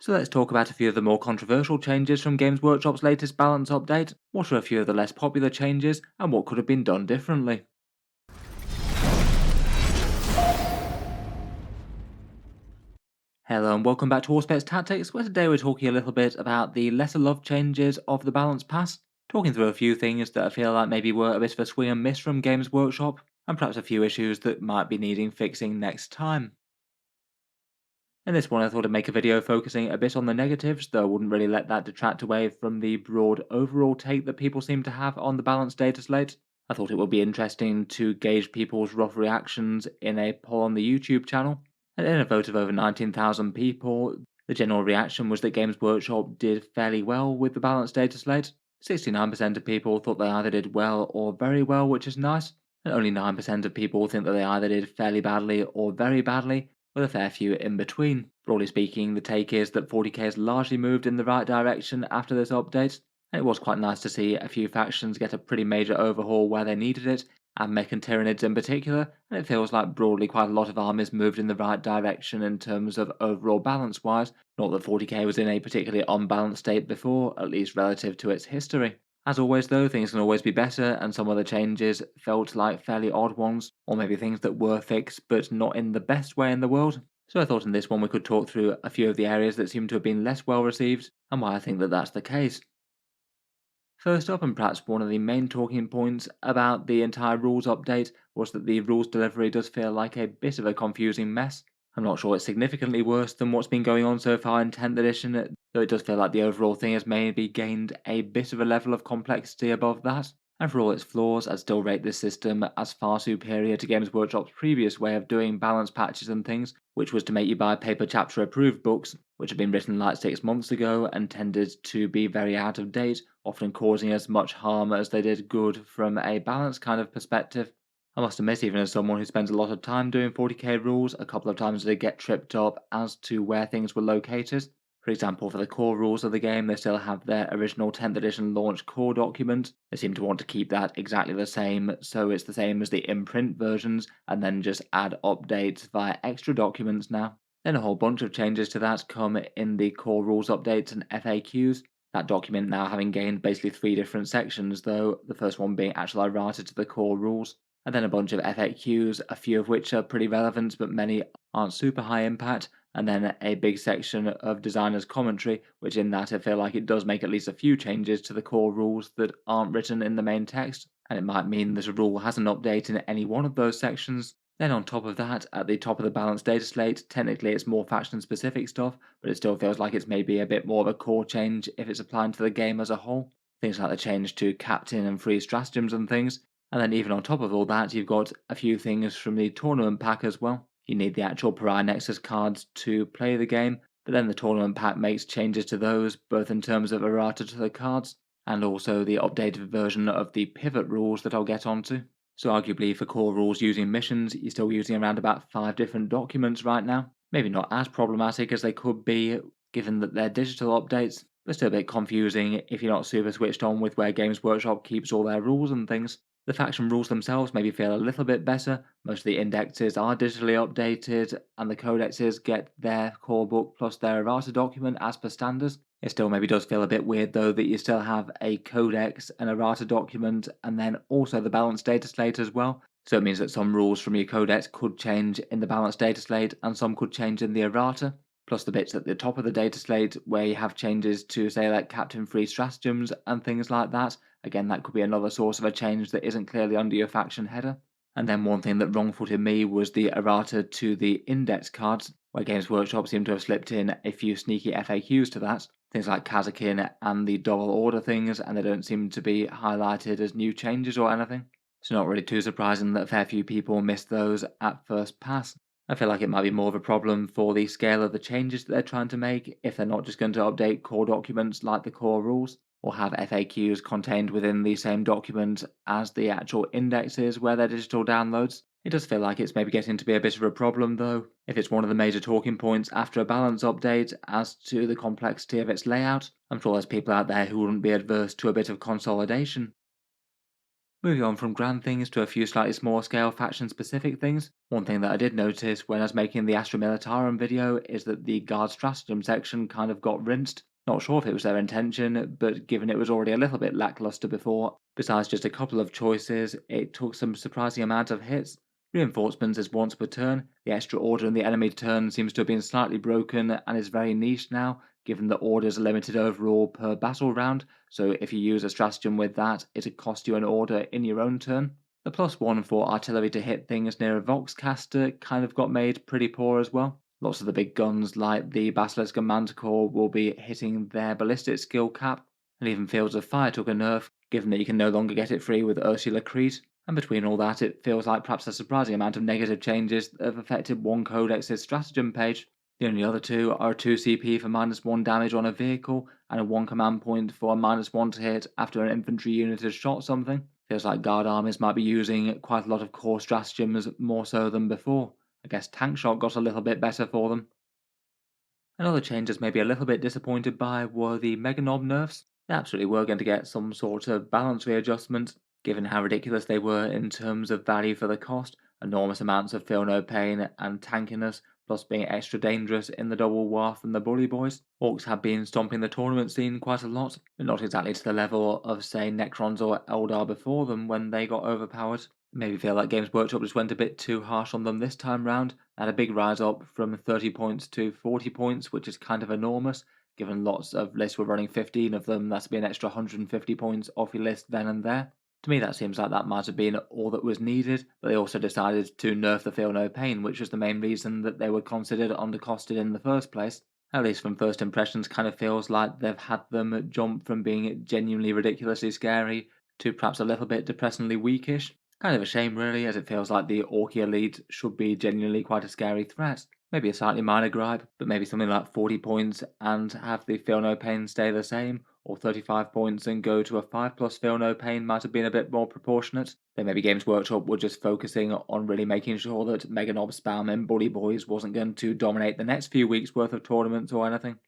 So let's talk about a few of the more controversial changes from Games Workshop's latest balance update. What are a few of the less popular changes, and what could have been done differently? Hello and welcome back to Warspets Tactics, where today we're talking a little bit about the lesser loved changes of the balance pass, talking through a few things that I feel like maybe were a bit of a swing and miss from Games Workshop, and perhaps a few issues that might be needing fixing next time. In this one I thought I'd make a video focusing a bit on the negatives, though I wouldn't really let that detract away from the broad overall take that people seem to have on the balanced data slate. I thought it would be interesting to gauge people's rough reactions in a poll on the YouTube channel, and in a vote of over 19,000 people, the general reaction was that Games Workshop did fairly well with the balanced data slate. 69% of people thought they either did well or very well, which is nice, and only 9% of people think that they either did fairly badly or very badly, with a fair few in between. Broadly speaking, the take is that 40K's largely moved in the right direction after this update, and it was quite nice to see a few factions get a pretty major overhaul where they needed it, and mech and Tyranids in particular, and it feels like broadly quite a lot of armies moved in the right direction in terms of overall balance wise, not that 40K was in a particularly unbalanced state before, at least relative to its history. As always though, things can always be better, and some of the changes felt like fairly odd ones, or maybe things that were fixed but not in the best way in the world. So I thought in this one we could talk through a few of the areas that seem to have been less well received, and why I think that that's the case. First up, and perhaps one of the main talking points about the entire rules update, was that the rules delivery does feel like a bit of a confusing mess. I'm not sure it's significantly worse than what's been going on so far in 10th edition, though it does feel like the overall thing has maybe gained a bit of a level of complexity above that. And for all its flaws, I'd still rate this system as far superior to Games Workshop's previous way of doing balance patches and things, which was to make you buy paper chapter approved books, which had been written like 6 months ago and tended to be very out of date, often causing as much harm as they did good from a balance kind of perspective. I must admit, even as someone who spends a lot of time doing 40k rules, a couple of times I did get tripped up as to where things were located. For example, for the core rules of the game, they still have their original 10th edition launch core document. They seem to want to keep that exactly the same, so it's the same as the imprint versions, and then just add updates via extra documents now. Then a whole bunch of changes to that come in the core rules updates and FAQs. That document now having gained basically 3 different sections, though, the first one being actual errata to the core rules, and then a bunch of FAQs, a few of which are pretty relevant, but many aren't super high impact, and then a big section of designers' commentary, which in that I feel like it does make at least a few changes to the core rules that aren't written in the main text, and it might mean that a rule has an update in any one of those sections. Then on top of that, at the top of the balanced data slate, technically it's more faction-specific stuff, but it still feels like it's maybe a bit more of a core change if it's applying to the game as a whole. Things like the change to captain and free stratagems and things, and then even on top of all that, you've got a few things from the tournament pack as well. You need the actual Pariah Nexus cards to play the game, but then the tournament pack makes changes to those, both in terms of errata to the cards, and also the updated version of the pivot rules that I'll get onto. So arguably for core rules using missions, you're still using around about 5 different documents right now. Maybe not as problematic as they could be, given that they're digital updates, but still a bit confusing if you're not super switched on with where Games Workshop keeps all their rules and things. The faction rules themselves maybe feel a little bit better. Most of the indexes are digitally updated, and the codexes get their core book plus their errata document as per standard. It still maybe does feel a bit weird though that you still have a codex, an errata document, and then also the balanced data slate as well. So it means that some rules from your codex could change in the balanced data slate, and some could change in the errata. Plus the bits at the top of the data slate where you have changes to, say, like captain free stratagems and things like that. Again, that could be another source of a change that isn't clearly under your faction header. And then one thing that wrong-footed me was the errata to the index cards, where Games Workshop seem to have slipped in a few sneaky FAQs to that. Things like Kazakin and the double order things, and they don't seem to be highlighted as new changes or anything. So not really too surprising that a fair few people missed those at first pass. I feel like it might be more of a problem for the scale of the changes that they're trying to make if they're not just going to update core documents like the core rules, or have FAQs contained within the same document as the actual indexes where they're digital downloads. It does feel like it's maybe getting to be a bit of a problem though, if it's one of the major talking points after a balance update as to the complexity of its layout. I'm sure there's people out there who wouldn't be adverse to a bit of consolidation. Moving on from grand things to a few slightly smaller scale faction specific things, one thing that I did notice when I was making the Astra Militarum video is that the guard stratagem section kind of got rinsed. Not sure if it was their intention, but given it was already a little bit lackluster before, besides just a couple of choices, it took some surprising amounts of hits. Reinforcements is once per turn, the extra order in the enemy turn seems to have been slightly broken and is very niche now, given that orders are limited overall per battle round, so if you use a stratagem with that, it'd cost you an order in your own turn. The +1 for artillery to hit things near a Voxcaster kind of got made pretty poor as well. Lots of the big guns like the Basilisk and Manticore will be hitting their ballistic skill cap, and even Fields of Fire took a nerf, given that you can no longer get it free with Ursula Crete. And between all that, it feels like perhaps a surprising amount of negative changes that have affected one codex's stratagem page. The only other two are a 2 CP for -1 damage on a vehicle, and a 1 command point for a -1 to hit after an infantry unit has shot something. Feels like guard armies might be using quite a lot of core stratagems more so than before. I guess tank shot got a little bit better for them. Another changes maybe a little bit disappointed by were the Meganob nerfs. They absolutely were going to get some sort of balance readjustment, given how ridiculous they were in terms of value for the cost, enormous amounts of feel no pain and tankiness, plus being extra dangerous in the double warf and the bully boys. Orcs have been stomping the tournament scene quite a lot, but not exactly to the level of say Necrons or Eldar before them when they got overpowered. Maybe feel like Games Workshop just went a bit too harsh on them this time round. Had a big rise up from 30 points to 40 points, which is kind of enormous. Given lots of lists were running 15 of them, that's been an extra 150 points off your list then and there. To me, that seems like that might have been all that was needed, but they also decided to nerf the Feel No Pain, which was the main reason that they were considered undercosted in the first place. At least from first impressions, kind of feels like they've had them jump from being genuinely ridiculously scary to perhaps a little bit depressingly weakish. Kind of a shame, really, as it feels like the Orky Elite should be genuinely quite a scary threat. Maybe a slightly minor gripe, but maybe something like 40 points and have the Feel No Pain stay the same, or 35 points and go to a 5+ Feel No Pain might have been a bit more proportionate. Then maybe Games Workshop were just focusing on really making sure that Meganobz spam and Bully Boys wasn't going to dominate the next few weeks' worth of tournaments or anything.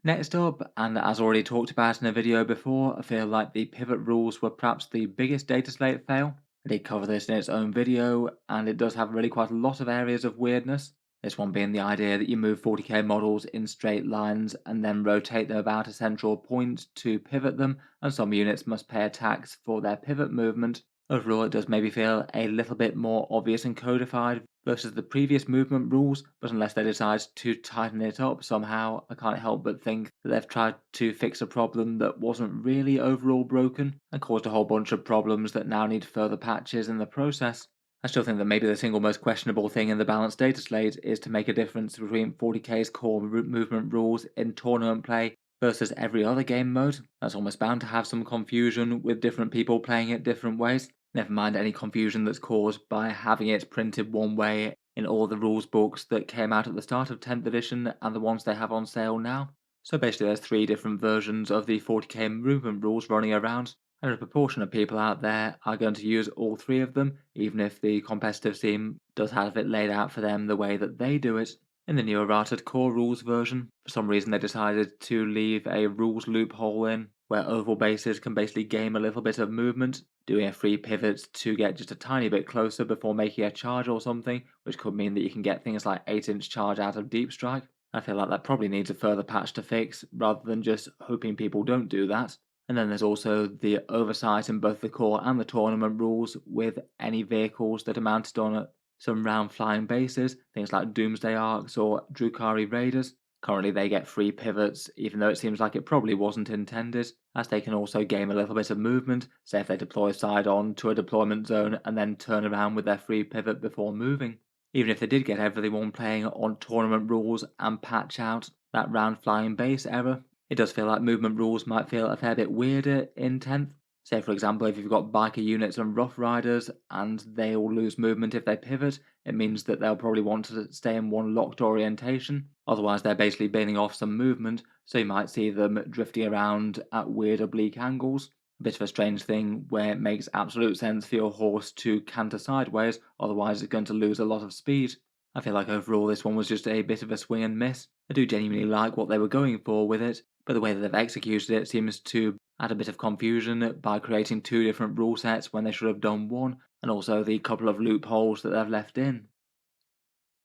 Next up, and as already talked about in a video before, I feel like the pivot rules were perhaps the biggest data slate fail. I did cover this in its own video, and it does have really quite a lot of areas of weirdness. This one being the idea that you move 40k models in straight lines and then rotate them about a central point to pivot them, and some units must pay a tax for their pivot movement. Overall, it does maybe feel a little bit more obvious and codified versus the previous movement rules, but unless they decide to tighten it up somehow, I can't help but think that they've tried to fix a problem that wasn't really overall broken and caused a whole bunch of problems that now need further patches in the process. I still think that maybe the single most questionable thing in the balanced data slate is to make a difference between 40k's core movement rules in tournament play versus every other game mode. That's almost bound to have some confusion with different people playing it different ways. Never mind any confusion that's caused by having it printed one way in all the rules books that came out at the start of 10th edition and the ones they have on sale now. So basically there's 3 different versions of the 40k movement rules running around, and a proportion of people out there are going to use all 3 of them, even if the competitive scene does have it laid out for them the way that they do it. In the new errated core rules version, for some reason they decided to leave a rules loophole in, where oval bases can basically game a little bit of movement, doing a free pivot to get just a tiny bit closer before making a charge or something, which could mean that you can get things like 8-inch charge out of deep strike. I feel like that probably needs a further patch to fix, rather than just hoping people don't do that. And then there's also the oversight in both the core and the tournament rules with any vehicles that are mounted on some round flying bases, things like Doomsday Arcs or Drukari Raiders. Currently they get free pivots, even though it seems like it probably wasn't intended, as they can also gain a little bit of movement, say if they deploy side on to a deployment zone and then turn around with their free pivot before moving. Even if they did get everyone playing on tournament rules and patch out that round flying base error, it does feel like movement rules might feel a fair bit weirder in 10th. Say for example, if you've got biker units and rough riders and they all lose movement if they pivot, it means that they'll probably want to stay in one locked orientation, otherwise they're basically bailing off some movement, so you might see them drifting around at weird oblique angles. A bit of a strange thing where it makes absolute sense for your horse to canter sideways, otherwise it's going to lose a lot of speed. I feel like overall this one was just a bit of a swing and miss. I do genuinely like what they were going for with it, but the way that they've executed it seems to Add a bit of confusion by creating two different rule sets when they should have done one, and also the couple of loopholes that they've left in.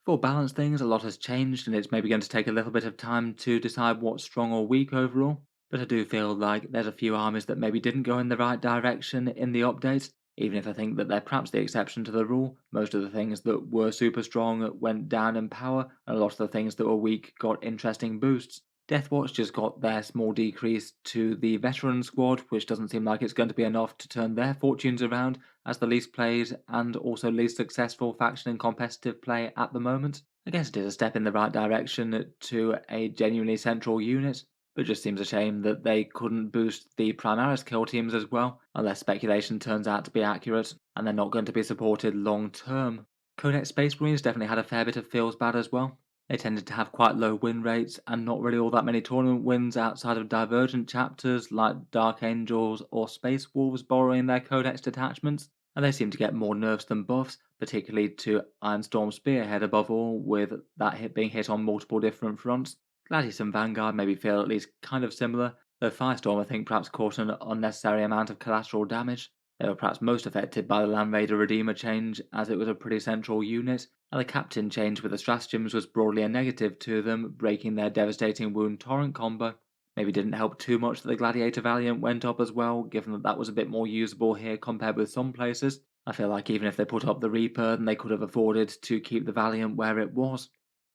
For balance things, a lot has changed, and it's maybe going to take a little bit of time to decide what's strong or weak overall. But I do feel like there's a few armies that maybe didn't go in the right direction in the updates, even if I think that they're perhaps the exception to the rule. Most of the things that were super strong went down in power, and a lot of the things that were weak got interesting boosts. Deathwatch just got their small decrease to the veteran squad, which doesn't seem like it's going to be enough to turn their fortunes around as the least played and also least successful faction in competitive play at the moment. I guess it is a step in the right direction to a genuinely central unit, but it just seems a shame that they couldn't boost the Primaris kill teams as well, unless speculation turns out to be accurate and they're not going to be supported long term. Codex Space Marines definitely had a fair bit of feels bad as well. They tended to have quite low win rates and not really all that many tournament wins outside of divergent chapters like Dark Angels or Space Wolves borrowing their Codex detachments, and they seem to get more nerfs than buffs, particularly to Ironstorm Spearhead above all, with that hit being hit on multiple different fronts. Gladius and Vanguard maybe feel at least kind of similar, though Firestorm I think perhaps caused an unnecessary amount of collateral damage. They were perhaps most affected by the Land Raider Redeemer change, as it was a pretty central unit, and the Captain change with the Stratagems was broadly a negative to them, breaking their devastating wound torrent combo. Maybe didn't help too much that the Gladiator Valiant went up as well, given that that was a bit more usable here compared with some places. I feel like even if they put up the Reaper, then they could have afforded to keep the Valiant where it was.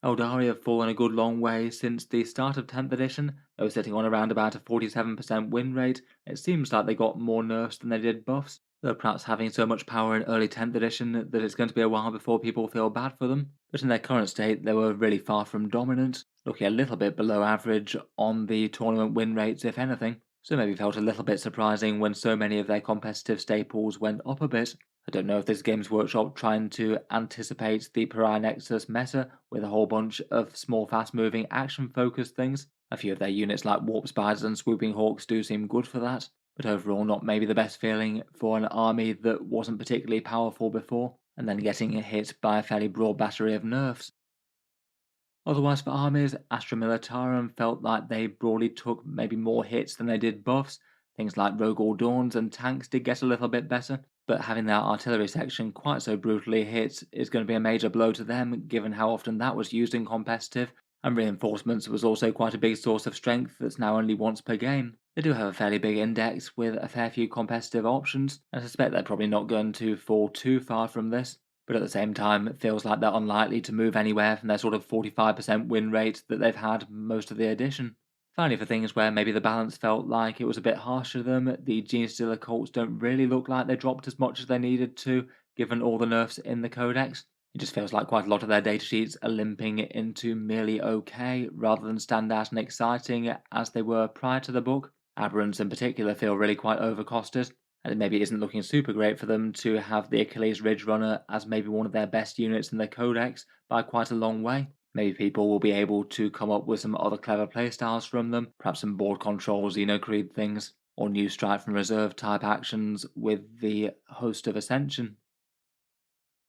Eldari have fallen a good long way since the start of 10th edition. They were sitting on around about a 47% win rate. It seems like they got more nerfs than they did buffs, though perhaps having so much power in early 10th edition that it's going to be a while before people feel bad for them. But in their current state, they were really far from dominant, looking a little bit below average on the tournament win rates if anything. So maybe felt a little bit surprising when so many of their competitive staples went up a bit. I don't know if this Games Workshop trying to anticipate the Pariah Nexus meta with a whole bunch of small fast-moving action-focused things. A few of their units like Warp Spiders and Swooping Hawks do seem good for that, but overall not maybe the best feeling for an army that wasn't particularly powerful before, and then getting hit by a fairly broad battery of nerfs. Otherwise for armies, Astra Militarum felt like they broadly took maybe more hits than they did buffs. Things like Rogal Dawns and tanks did get a little bit better, but having their artillery section quite so brutally hit is going to be a major blow to them, given how often that was used in competitive, and reinforcements was also quite a big source of strength that's now only once per game. They do have a fairly big index with a fair few competitive options, and I suspect they're probably not going to fall too far from this, but at the same time it feels like they're unlikely to move anywhere from their sort of 45% win rate that they've had most of the edition. Finally, for things where maybe the balance felt like it was a bit harsh to them, the Genestealer cults don't really look like they dropped as much as they needed to, given all the nerfs in the codex. It just feels like quite a lot of their datasheets are limping into merely okay, rather than stand out and exciting as they were prior to the book. Aberrants in particular feel really quite overcosted, and it maybe isn't looking super great for them to have the Achilles Ridge Runner as maybe one of their best units in their codex by quite a long way. Maybe people will be able to come up with some other clever playstyles from them, perhaps some board control Xenocreed things, or new strike from reserve type actions with the Host of Ascension.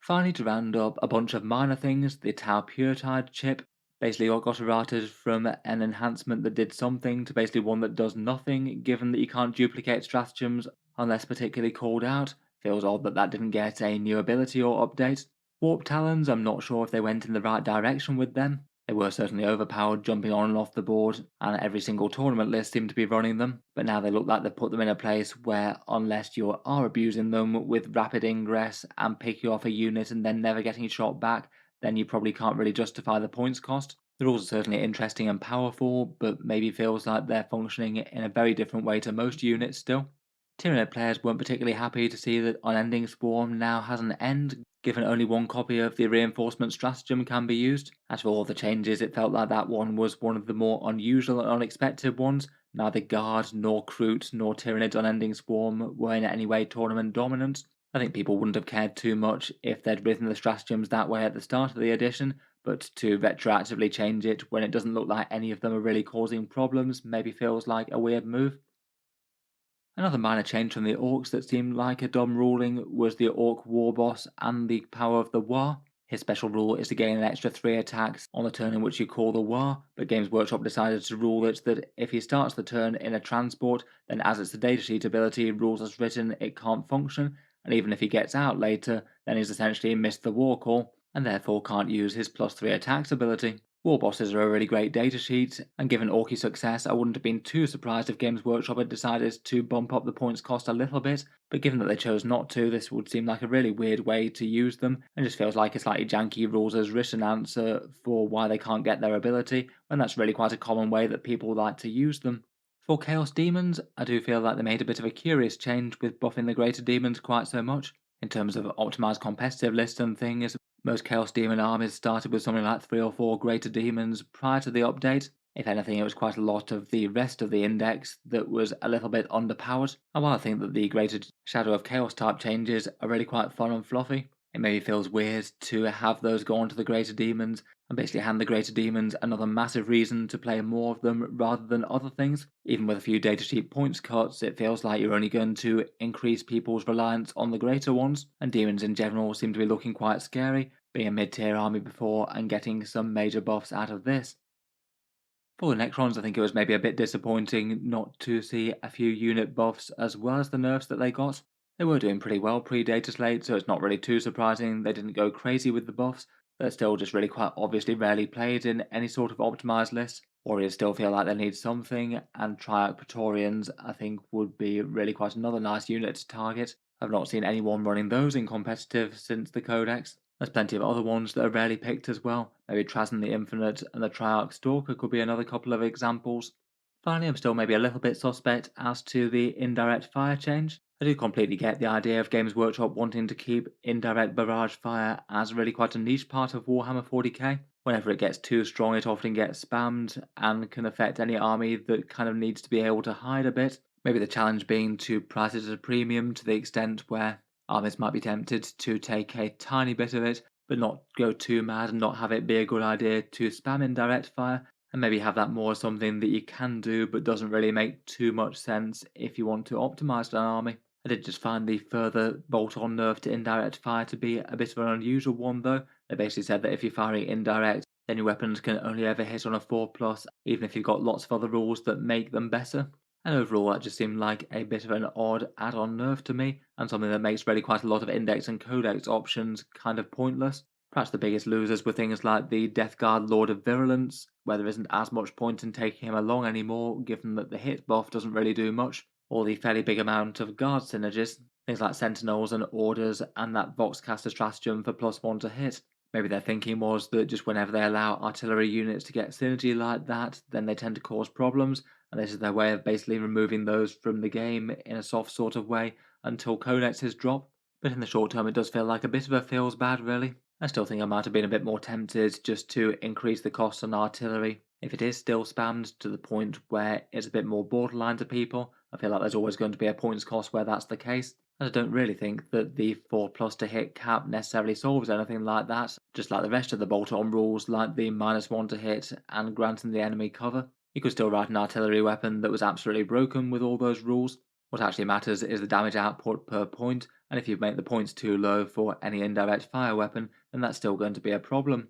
Finally, to round up a bunch of minor things, the Tau Puretide chip basically got errated from an enhancement that did something to basically one that does nothing, given that you can't duplicate stratagems unless particularly called out. Feels odd that that didn't get a new ability or update. Warp Talons, I'm not sure if they went in the right direction with them. They were certainly overpowered jumping on and off the board, and every single tournament list seemed to be running them, but now they look like they've put them in a place where, unless you are abusing them with rapid ingress and picking off a unit and then never getting shot back, then you probably can't really justify the points cost. The rules are certainly interesting and powerful, but maybe feels like they're functioning in a very different way to most units still. Tyranid players weren't particularly happy to see that Unending Swarm now has an end, given only one copy of the reinforcement stratagem can be used. As for all the changes, it felt like that one was one of the more unusual and unexpected ones. Neither Guard, nor Kroot, nor Tyranid Unending Swarm were in any way tournament dominant. I think people wouldn't have cared too much if they'd written the stratagems that way at the start of the edition, but to retroactively change it when it doesn't look like any of them are really causing problems maybe feels like a weird move. Another minor change from the Orcs that seemed like a dumb ruling was the Orc War Boss and the power of the Wa. His special rule is to gain an extra 3 attacks on the turn in which you call the war, but Games Workshop decided to rule it that if he starts the turn in a transport, then as it's a datasheet ability, rules as written, it can't function, and even if he gets out later, then he's essentially missed the war call, and therefore can't use his +3 attacks ability. War bosses are a really great datasheet, and given Orky's success, I wouldn't have been too surprised if Games Workshop had decided to bump up the points cost a little bit, but given that they chose not to, this would seem like a really weird way to use them, and just feels like a slightly janky rules as written answer for why they can't get their ability, when that's really quite a common way that people like to use them. For Chaos Demons, I do feel like they made a bit of a curious change with buffing the Greater Demons quite so much. In terms of optimized competitive lists and things, most Chaos Demon armies started with something like 3 or 4 Greater Demons prior to the update. If anything, it was quite a lot of the rest of the index that was a little bit underpowered. And while I think that the Greater Shadow of Chaos type changes are really quite fun and fluffy, it maybe feels weird to have those go on to the Greater Demons and basically hand the Greater Demons another massive reason to play more of them rather than other things. Even with a few datasheet points cuts, it feels like you're only going to increase people's reliance on the greater ones, and demons in general seem to be looking quite scary, being a mid-tier army before and getting some major buffs out of this. For the Necrons, I think it was maybe a bit disappointing not to see a few unit buffs as well as the nerfs that they got. They were doing pretty well pre-Dataslate, so it's not really too surprising they didn't go crazy with the buffs. They're still just really quite obviously rarely played in any sort of optimized list. Warriors still feel like they need something, and Triarch Praetorians I think would be really quite another nice unit to target. I've not seen anyone running those in competitive since the Codex. There's plenty of other ones that are rarely picked as well. Maybe Trazen the Infinite and the Triarch Stalker could be another couple of examples. Finally, I'm still maybe a little bit suspect as to the indirect fire change. I do completely get the idea of Games Workshop wanting to keep indirect barrage fire as really quite a niche part of Warhammer 40k. Whenever it gets too strong, it often gets spammed and can affect any army that kind of needs to be able to hide a bit. Maybe the challenge being to price it at a premium to the extent where armies might be tempted to take a tiny bit of it, but not go too mad and not have it be a good idea to spam indirect fire, and maybe have that more as something that you can do but doesn't really make too much sense if you want to optimize an army. I did just find the further bolt-on nerf to indirect fire to be a bit of an unusual one though. They basically said that if you're firing indirect, then your weapons can only ever hit on a 4+, even if you've got lots of other rules that make them better. And overall that just seemed like a bit of an odd add-on nerf to me, and something that makes really quite a lot of index and codex options kind of pointless. Perhaps the biggest losers were things like the Death Guard Lord of Virulence, where there isn't as much point in taking him along anymore given that the hit buff doesn't really do much, or the fairly big amount of guard synergies, things like Sentinels and Orders and that Voxcaster stratagem for +1 to hit. Maybe their thinking was that just whenever they allow artillery units to get synergy like that, then they tend to cause problems, and this is their way of basically removing those from the game in a soft sort of way until codexes drop. But in the short term, it does feel like a bit of a feels bad, really. I still think I might have been a bit more tempted just to increase the cost on artillery. If it is still spammed to the point where it's a bit more borderline to people, I feel like there's always going to be a points cost where that's the case. And I don't really think that the 4+ to hit cap necessarily solves anything like that, just like the rest of the bolt-on rules like the -1 to hit and granting the enemy cover. You could still write an artillery weapon that was absolutely broken with all those rules. What actually matters is the damage output per point, and if you make the points too low for any indirect fire weapon, then that's still going to be a problem.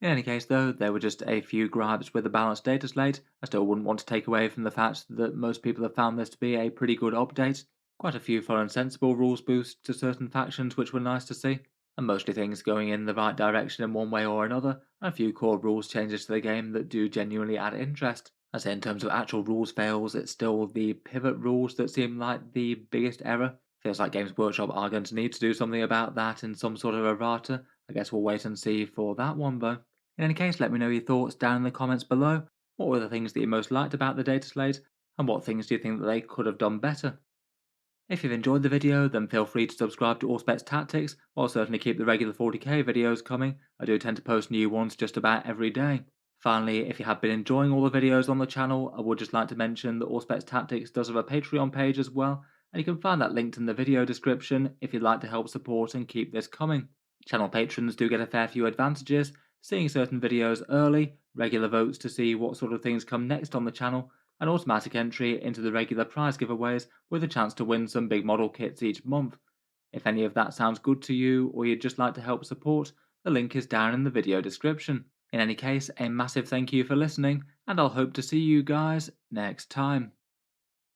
In any case though, there were just a few gripes with the balanced data slate. I still wouldn't want to take away from the fact that most people have found this to be a pretty good update. Quite a few fun and sensible rules boosts to certain factions which were nice to see, and mostly things going in the right direction in one way or another, and a few core rules changes to the game that do genuinely add interest. As in terms of actual rules fails, it's still the pivot rules that seem like the biggest error. Feels like Games Workshop are going to need to do something about that in some sort of errata. I guess we'll wait and see for that one though. In any case, let me know your thoughts down in the comments below. What were the things that you most liked about the data slate, and what things do you think that they could have done better? If you've enjoyed the video, then feel free to subscribe to Auspex Tactics, or certainly keep the regular 40k videos coming. I do tend to post new ones just about every day. Finally, if you have been enjoying all the videos on the channel, I would just like to mention that Auspex Tactics does have a Patreon page as well, and you can find that linked in the video description if you'd like to help support and keep this coming. Channel patrons do get a fair few advantages, seeing certain videos early, regular votes to see what sort of things come next on the channel, an automatic entry into the regular prize giveaways with a chance to win some big model kits each month. If any of that sounds good to you, or you'd just like to help support, the link is down in the video description. In any case, a massive thank you for listening, and I'll hope to see you guys next time.